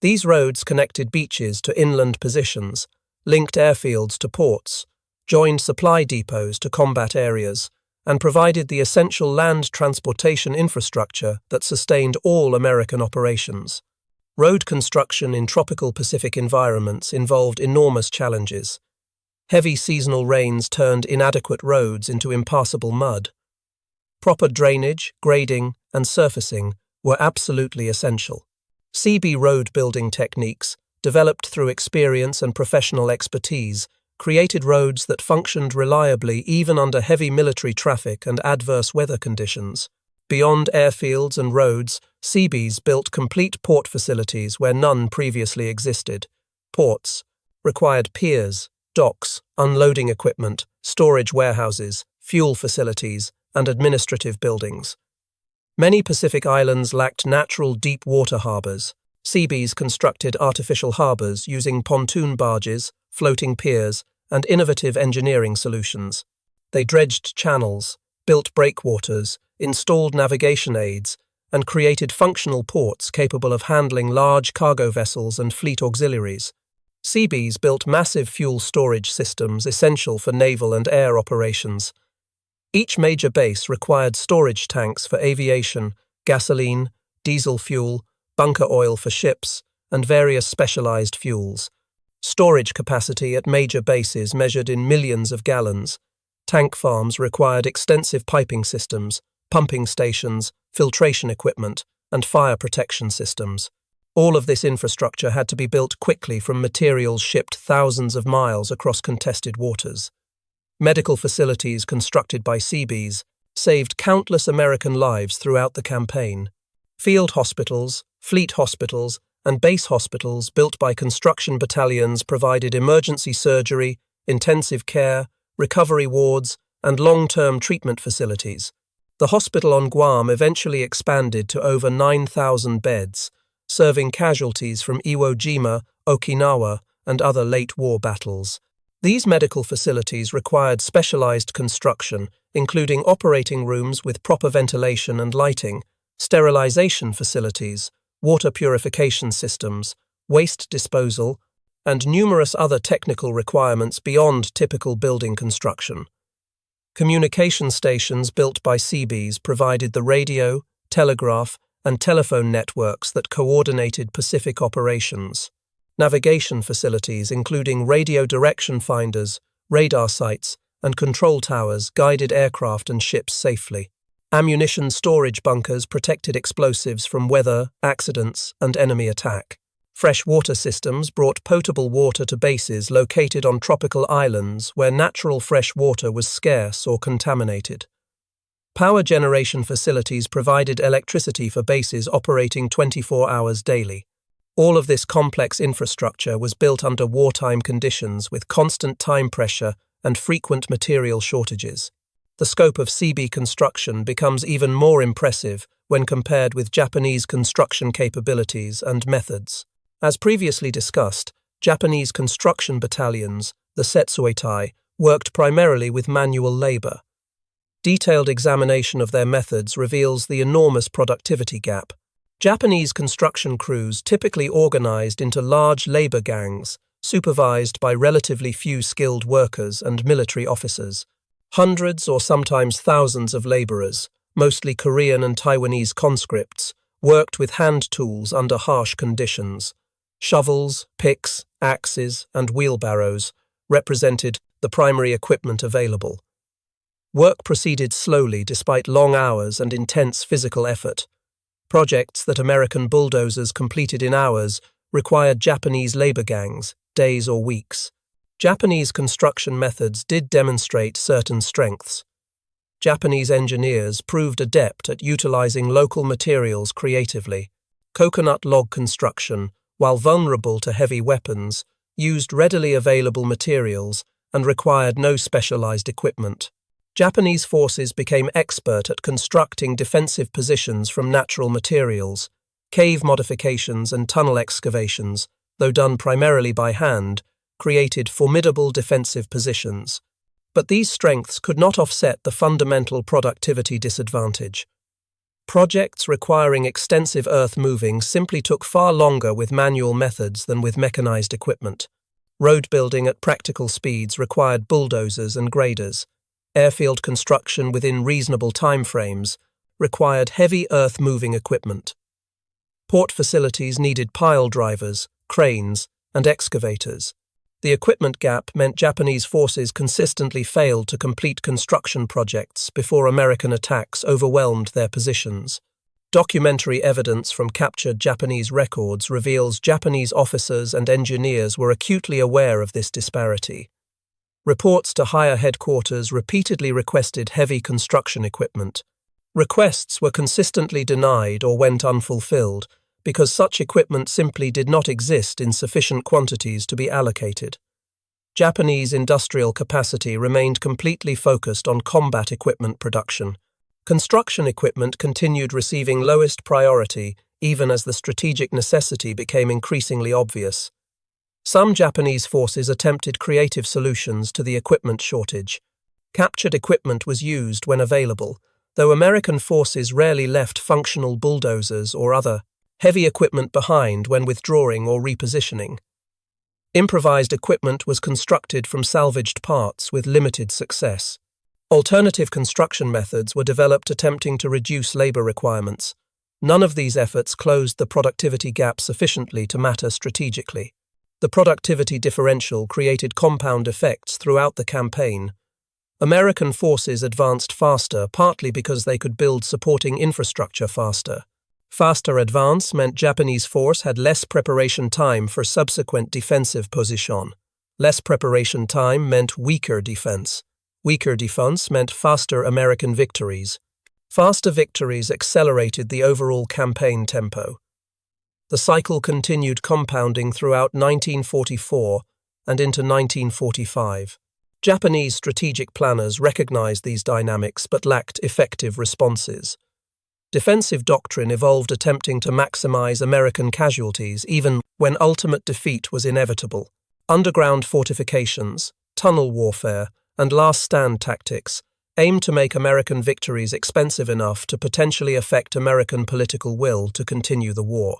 [SPEAKER 1] These roads connected beaches to inland positions, linked airfields to ports, joined supply depots to combat areas, and provided the essential land transportation infrastructure that sustained all American operations. Road construction in tropical Pacific environments involved enormous challenges. Heavy seasonal rains turned inadequate roads into impassable mud. Proper drainage, grading, and surfacing were absolutely essential. CB road building techniques, developed through experience and professional expertise, created roads that functioned reliably even under heavy military traffic and adverse weather conditions. Beyond airfields and roads, CBs built complete port facilities where none previously existed. Ports required piers, docks, unloading equipment, storage warehouses, fuel facilities, and administrative buildings. Many Pacific islands lacked natural deep water harbors. CBs constructed artificial harbors using pontoon barges, floating piers, and innovative engineering solutions. They dredged channels, built breakwaters, installed navigation aids, and created functional ports capable of handling large cargo vessels and fleet auxiliaries. CBs built massive fuel storage systems essential for naval and air operations. Each major base required storage tanks for aviation, gasoline, diesel fuel, bunker oil for ships, and various specialized fuels. Storage capacity at major bases measured in millions of gallons. Tank farms required extensive piping systems, pumping stations, filtration equipment, and fire protection systems. All of this infrastructure had to be built quickly from materials shipped thousands of miles across contested waters. Medical facilities constructed by CBs saved countless American lives throughout the campaign. Field hospitals, fleet hospitals, and base hospitals built by construction battalions provided emergency surgery, intensive care, recovery wards, and long-term treatment facilities. The hospital on Guam eventually expanded to over 9,000 beds, serving casualties from Iwo Jima, Okinawa, and other late-war battles. These medical facilities required specialized construction, including operating rooms with proper ventilation and lighting, sterilization facilities, water purification systems, waste disposal, and numerous other technical requirements beyond typical building construction. Communication stations built by CBs provided the radio, telegraph, and telephone networks that coordinated Pacific operations. Navigation facilities, including radio direction finders, radar sites, and control towers, guided aircraft and ships safely. Ammunition storage bunkers protected explosives from weather, accidents, and enemy attack. Fresh water systems brought potable water to bases located on tropical islands where natural fresh water was scarce or contaminated. Power generation facilities provided electricity for bases operating 24 hours daily. All of this complex infrastructure was built under wartime conditions with constant time pressure and frequent material shortages. The scope of CB construction becomes even more impressive when compared with Japanese construction capabilities and methods. As previously discussed, Japanese construction battalions, the Setsuetai, worked primarily with manual labor. Detailed examination of their methods reveals the enormous productivity gap. Japanese construction crews typically organized into large labor gangs, supervised by relatively few skilled workers and military officers. Hundreds or sometimes thousands of laborers, mostly Korean and Taiwanese conscripts, worked with hand tools under harsh conditions. Shovels, picks, axes, and wheelbarrows represented the primary equipment available. Work proceeded slowly despite long hours and intense physical effort. Projects that American bulldozers completed in hours required Japanese labor gangs, days or weeks. Japanese construction methods did demonstrate certain strengths. Japanese engineers proved adept at utilizing local materials creatively. Coconut log construction, while vulnerable to heavy weapons, used readily available materials and required no specialized equipment. Japanese forces became expert at constructing defensive positions from natural materials. Cave modifications and tunnel excavations, though done primarily by hand, created formidable defensive positions. But these strengths could not offset the fundamental productivity disadvantage. Projects requiring extensive earth moving simply took far longer with manual methods than with mechanized equipment. Road building at practical speeds required bulldozers and graders. Airfield construction within reasonable timeframes required heavy earth-moving equipment. Port facilities needed pile drivers, cranes, and excavators. The equipment gap meant Japanese forces consistently failed to complete construction projects before American attacks overwhelmed their positions. Documentary evidence from captured Japanese records reveals Japanese officers and engineers were acutely aware of this disparity. Reports to higher headquarters repeatedly requested heavy construction equipment. Requests were consistently denied or went unfulfilled because such equipment simply did not exist in sufficient quantities to be allocated. Japanese industrial capacity remained completely focused on combat equipment production. Construction equipment continued receiving lowest priority even as the strategic necessity became increasingly obvious. Some Japanese forces attempted creative solutions to the equipment shortage. Captured equipment was used when available, though American forces rarely left functional bulldozers or other heavy equipment behind when withdrawing or repositioning. Improvised equipment was constructed from salvaged parts with limited success. Alternative construction methods were developed attempting to reduce labor requirements. None of these efforts closed the productivity gap sufficiently to matter strategically. The productivity differential created compound effects throughout the campaign. American forces advanced faster, partly because they could build supporting infrastructure faster. Faster advance meant Japanese force had less preparation time for subsequent defensive position. Less preparation time meant weaker defense. Weaker defense meant faster American victories. Faster victories accelerated the overall campaign tempo. The cycle continued compounding throughout 1944 and into 1945. Japanese strategic planners recognized these dynamics but lacked effective responses. Defensive doctrine evolved attempting to maximize American casualties even when ultimate defeat was inevitable. Underground fortifications, tunnel warfare, and last stand tactics aimed to make American victories expensive enough to potentially affect American political will to continue the war.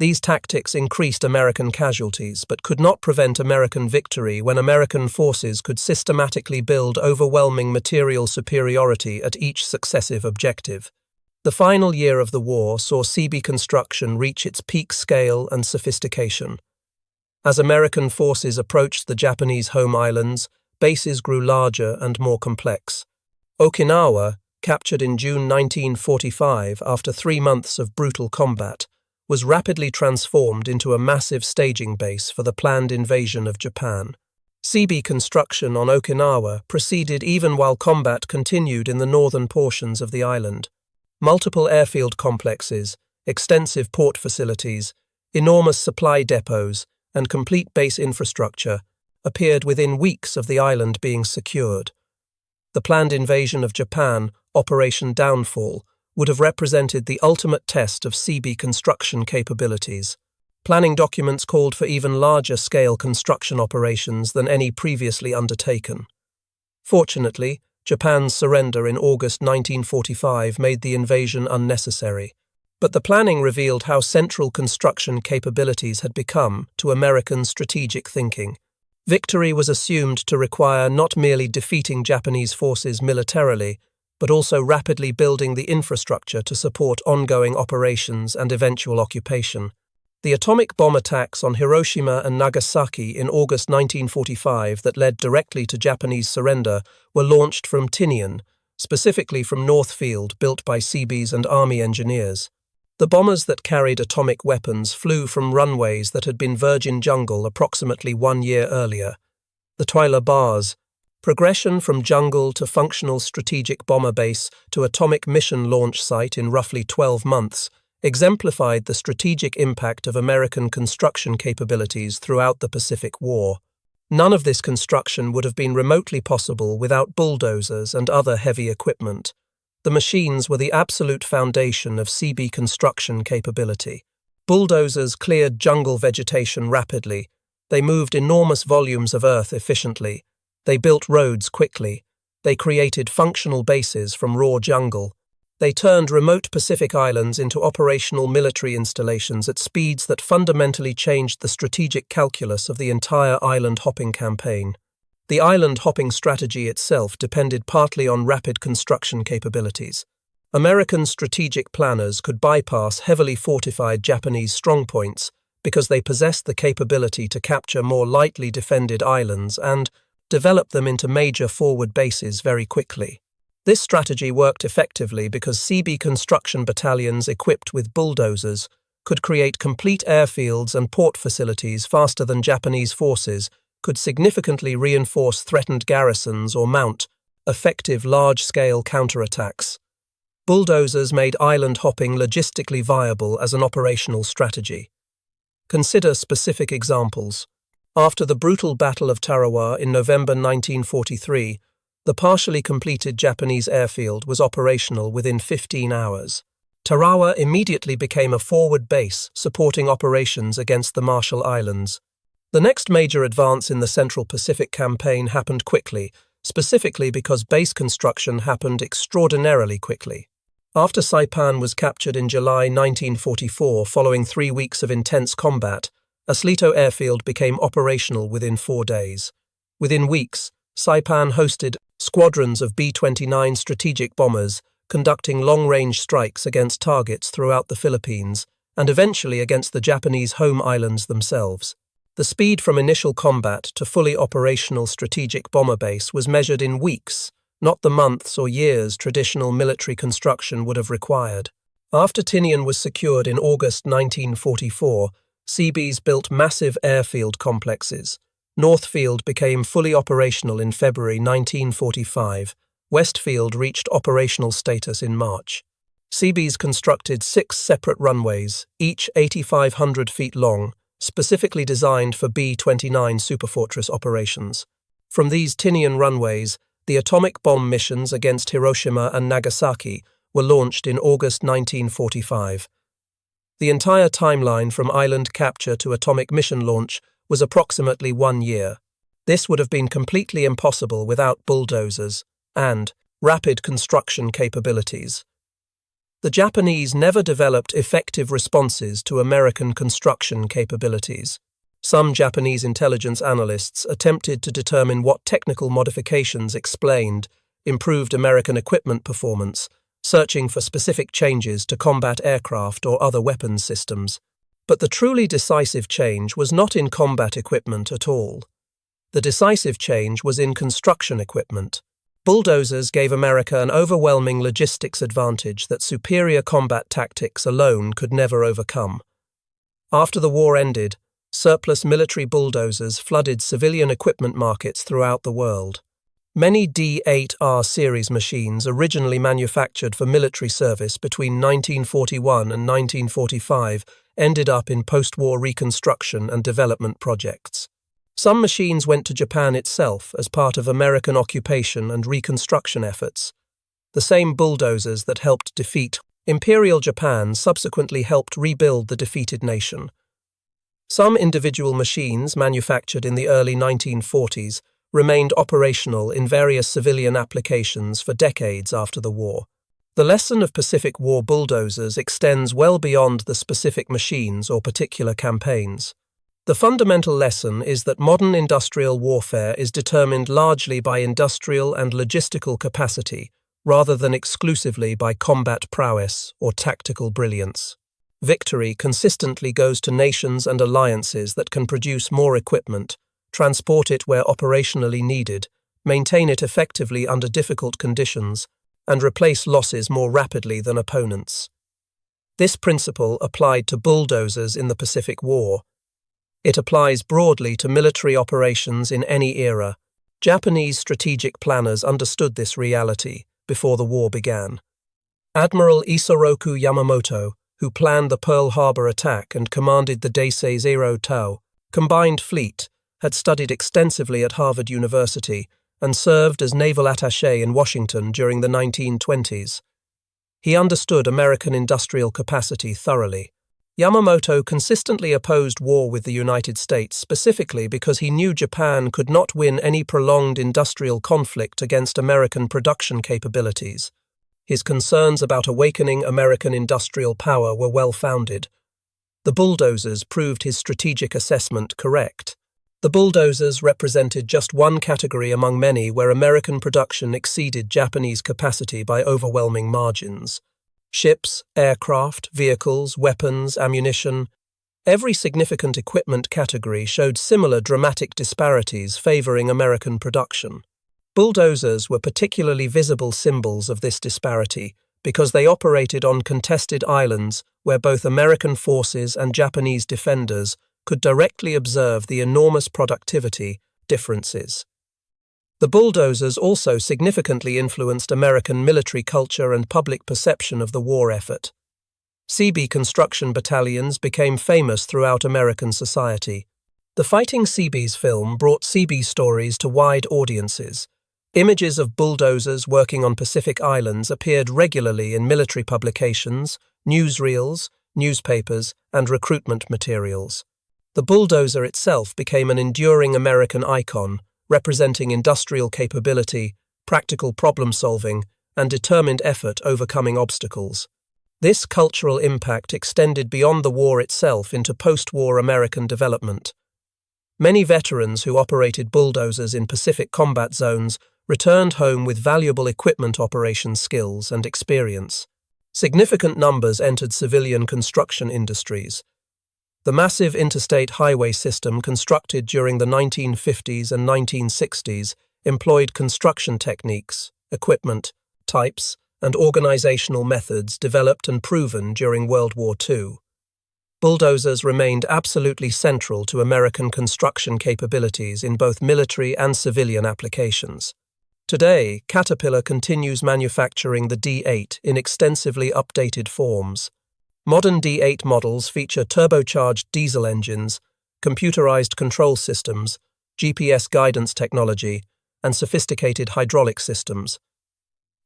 [SPEAKER 1] These tactics increased American casualties but could not prevent American victory when American forces could systematically build overwhelming material superiority at each successive objective. The final year of the war saw CB construction reach its peak scale and sophistication. As American forces approached the Japanese home islands, bases grew larger and more complex. Okinawa, captured in June 1945 after 3 months of brutal combat, was rapidly transformed into a massive staging base for the planned invasion of Japan. CB construction on Okinawa proceeded even while combat continued in the northern portions of the island. Multiple airfield complexes, extensive port facilities, enormous supply depots, and complete base infrastructure appeared within weeks of the island being secured. The planned invasion of Japan, Operation Downfall, would have represented the ultimate test of CB construction capabilities. Planning documents called for even larger-scale construction operations than any previously undertaken. Fortunately, Japan's surrender in August 1945 made the invasion unnecessary, but the planning revealed how central construction capabilities had become to American strategic thinking. Victory was assumed to require not merely defeating Japanese forces militarily, but also rapidly building the infrastructure to support ongoing operations and eventual occupation. The atomic bomb attacks on Hiroshima and Nagasaki in August 1945 that led directly to Japanese surrender were launched from Tinian, specifically from Northfield, built by Seabees and Army engineers. The bombers that carried atomic weapons flew from runways that had been virgin jungle approximately 1 year earlier. The Twyla Bars, progression from jungle to functional strategic bomber base to atomic mission launch site in roughly 12 months, exemplified the strategic impact of American construction capabilities throughout the Pacific War. None of this construction would have been remotely possible without bulldozers and other heavy equipment. The machines were the absolute foundation of CB construction capability. Bulldozers cleared jungle vegetation rapidly. They moved enormous volumes of earth efficiently. They built roads quickly. They created functional bases from raw jungle. They turned remote Pacific islands into operational military installations at speeds that fundamentally changed the strategic calculus of the entire island hopping campaign. The island hopping strategy itself depended partly on rapid construction capabilities. American strategic planners could bypass heavily fortified Japanese strongpoints because they possessed the capability to capture more lightly defended islands and develop them into major forward bases very quickly. This strategy worked effectively because Seabee construction battalions equipped with bulldozers could create complete airfields and port facilities faster than Japanese forces could significantly reinforce threatened garrisons or mount effective large-scale counterattacks. Bulldozers made island hopping logistically viable as an operational strategy. Consider specific examples. After the brutal Battle of Tarawa in November 1943, the partially completed Japanese airfield was operational within 15 hours. Tarawa immediately became a forward base supporting operations against the Marshall Islands. The next major advance in the Central Pacific Campaign happened quickly, specifically because base construction happened extraordinarily quickly. After Saipan was captured in July 1944 following 3 weeks of intense combat, Aslito Airfield became operational within 4 days. Within weeks, Saipan hosted squadrons of B-29 strategic bombers conducting long-range strikes against targets throughout the Philippines and eventually against the Japanese home islands themselves. The speed from initial combat to fully operational strategic bomber base was measured in weeks, not the months or years traditional military construction would have required. After Tinian was secured in August 1944, Seabees built massive airfield complexes. Northfield became fully operational in February 1945. Westfield reached operational status in March. Seabees constructed 6 separate runways, each 8,500 feet long, specifically designed for B-29 Superfortress operations. From these Tinian runways, the atomic bomb missions against Hiroshima and Nagasaki were launched in August 1945. The entire timeline from island capture to atomic mission launch was approximately 1 year. This would have been completely impossible without bulldozers and rapid construction capabilities. The Japanese never developed effective responses to American construction capabilities. Some Japanese intelligence analysts attempted to determine what technical modifications explained improved American equipment performance, searching for specific changes to combat aircraft or other weapons systems. But the truly decisive change was not in combat equipment at all. The decisive change was in construction equipment. Bulldozers gave America an overwhelming logistics advantage that superior combat tactics alone could never overcome. After the war ended, surplus military bulldozers flooded civilian equipment markets throughout the world. Many D-8R series machines originally manufactured for military service between 1941 and 1945 ended up in post-war reconstruction and development projects. Some machines went to Japan itself as part of American occupation and reconstruction efforts. The same bulldozers that helped defeat Imperial Japan subsequently helped rebuild the defeated nation. Some individual machines manufactured in the early 1940s remained operational in various civilian applications for decades after the war. The lesson of Pacific War bulldozers extends well beyond the specific machines or particular campaigns. The fundamental lesson is that modern industrial warfare is determined largely by industrial and logistical capacity, rather than exclusively by combat prowess or tactical brilliance. Victory consistently goes to nations and alliances that can produce more equipment, transport it where operationally needed, maintain it effectively under difficult conditions, and replace losses more rapidly than opponents. This principle applied to bulldozers in the Pacific War. It applies broadly to military operations in any era. Japanese strategic planners understood this reality before the war began. Admiral Isoroku Yamamoto, who planned the Pearl Harbor attack and commanded the Deisei Zero Tau combined fleet, had studied extensively at Harvard University and served as naval attaché in Washington during the 1920s. He understood American industrial capacity thoroughly. Yamamoto consistently opposed war with the United States specifically because he knew Japan could not win any prolonged industrial conflict against American production capabilities. His concerns about awakening American industrial power were well-founded. The bulldozers proved his strategic assessment correct. The bulldozers represented just one category among many where American production exceeded Japanese capacity by overwhelming margins. Ships, aircraft, vehicles, weapons, ammunition, every significant equipment category showed similar dramatic disparities favoring American production. Bulldozers were particularly visible symbols of this disparity because they operated on contested islands where both American forces and Japanese defenders could directly observe the enormous productivity differences. The bulldozers also significantly influenced American military culture and public perception of the war effort. Seabee construction battalions became famous throughout American society. The Fighting Seabees film brought Seabee stories to wide audiences. Images of bulldozers working on Pacific islands appeared regularly in military publications, newsreels, newspapers, and recruitment materials. The bulldozer itself became an enduring American icon, representing industrial capability, practical problem-solving, and determined effort overcoming obstacles. This cultural impact extended beyond the war itself into post-war American development. Many veterans who operated bulldozers in Pacific combat zones returned home with valuable equipment operations skills and experience. Significant numbers entered civilian construction industries. The massive interstate highway system constructed during the 1950s and 1960s employed construction techniques, equipment, types, and organizational methods developed and proven during World War II. Bulldozers remained absolutely central to American construction capabilities in both military and civilian applications. Today, Caterpillar continues manufacturing the D8 in extensively updated forms. Modern D8 models feature turbocharged diesel engines, computerized control systems, GPS guidance technology, and sophisticated hydraulic systems.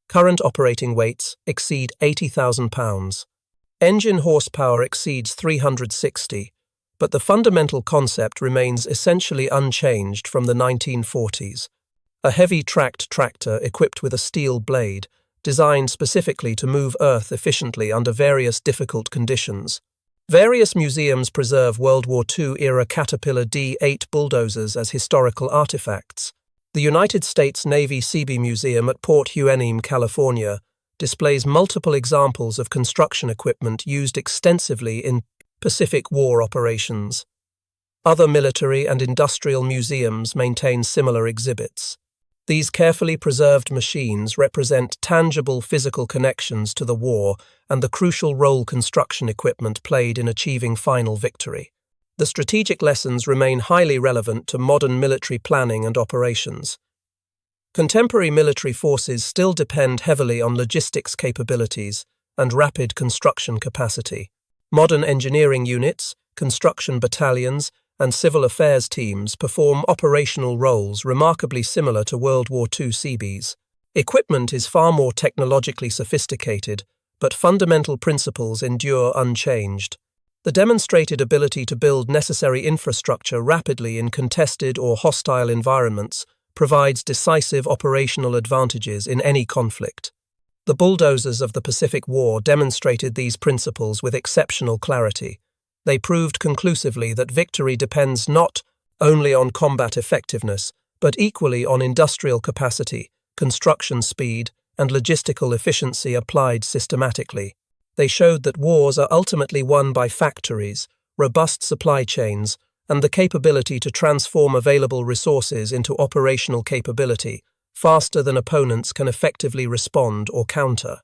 [SPEAKER 1] Current operating weights exceed 80,000 pounds. Engine horsepower exceeds 360, but the fundamental concept remains essentially unchanged from the 1940s. A heavy tracked tractor equipped with a steel blade, designed specifically to move earth efficiently under various difficult conditions. Various museums preserve World War II-era Caterpillar D8 bulldozers as historical artifacts. The United States Navy Seabee Museum at Port Hueneme, California, displays multiple examples of construction equipment used extensively in Pacific War operations. Other military and industrial museums maintain similar exhibits. These carefully preserved machines represent tangible physical connections to the war and the crucial role construction equipment played in achieving final victory. The strategic lessons remain highly relevant to modern military planning and operations. Contemporary military forces still depend heavily on logistics capabilities and rapid construction capacity. Modern engineering units, construction battalions, and civil affairs teams perform operational roles remarkably similar to World War II Seabees. Equipment is far more technologically sophisticated, but fundamental principles endure unchanged. The demonstrated ability to build necessary infrastructure rapidly in contested or hostile environments provides decisive operational advantages in any conflict. The bulldozers of the Pacific War demonstrated these principles with exceptional clarity. They proved conclusively that victory depends not only on combat effectiveness, but equally on industrial capacity, construction speed, and logistical efficiency applied systematically. They showed that wars are ultimately won by factories, robust supply chains, and the capability to transform available resources into operational capability faster than opponents can effectively respond or counter.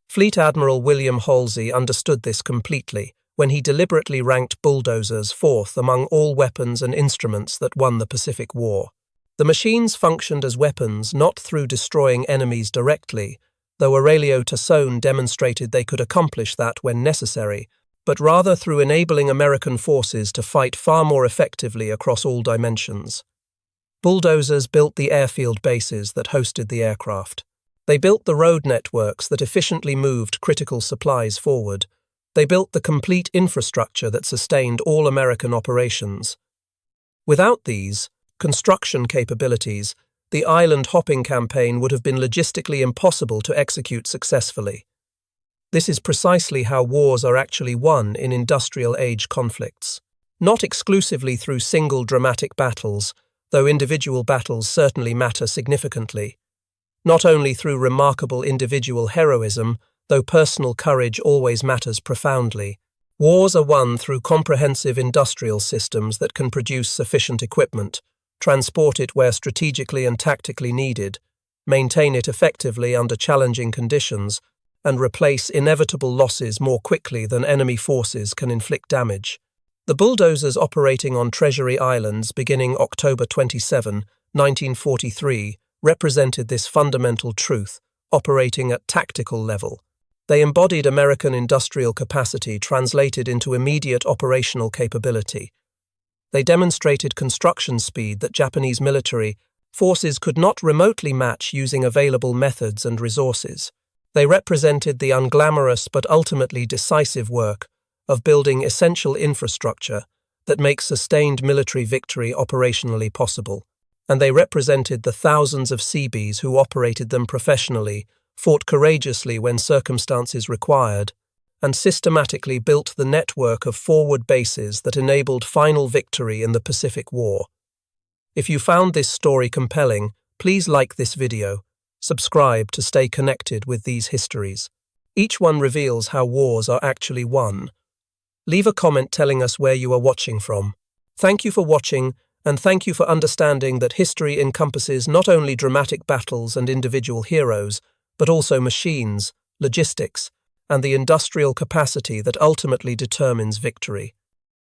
[SPEAKER 1] Fleet Admiral William Halsey understood this completely when he deliberately ranked bulldozers fourth among all weapons and instruments that won the Pacific War. The machines functioned as weapons not through destroying enemies directly, though Aurelio Tassone demonstrated they could accomplish that when necessary, but rather through enabling American forces to fight far more effectively across all dimensions. Bulldozers built the airfield bases that hosted the aircraft. They built the road networks that efficiently moved critical supplies forward. They built the complete infrastructure that sustained all American operations. Without these construction capabilities, the island hopping campaign would have been logistically impossible to execute successfully. This is precisely how wars are actually won in industrial age conflicts. not exclusively through single dramatic battles, though individual battles certainly matter significantly. Not only through remarkable individual heroism, though personal courage always matters profoundly. Wars are won through comprehensive industrial systems that can produce sufficient equipment, transport it where strategically and tactically needed, maintain it effectively under challenging conditions, and replace inevitable losses more quickly than enemy forces can inflict damage. The bulldozers operating on Treasury Islands beginning October 27, 1943, represented this fundamental truth, operating at tactical level. They embodied American industrial capacity translated into immediate operational capability. They demonstrated construction speed that Japanese military forces could not remotely match using available methods and resources. They represented the unglamorous but ultimately decisive work of building essential infrastructure that makes sustained military victory operationally possible. And they represented the thousands of Seabees who operated them professionally, fought courageously when circumstances required, and systematically built the network of forward bases that enabled final victory in the Pacific War. If you found this story compelling, please like this video. Subscribe to stay connected with these histories. Each one reveals how wars are actually won. Leave a comment telling us where you are watching from. Thank you for watching, and thank you for understanding that history encompasses not only dramatic battles and individual heroes, but also machines, logistics, and the industrial capacity that ultimately determines victory.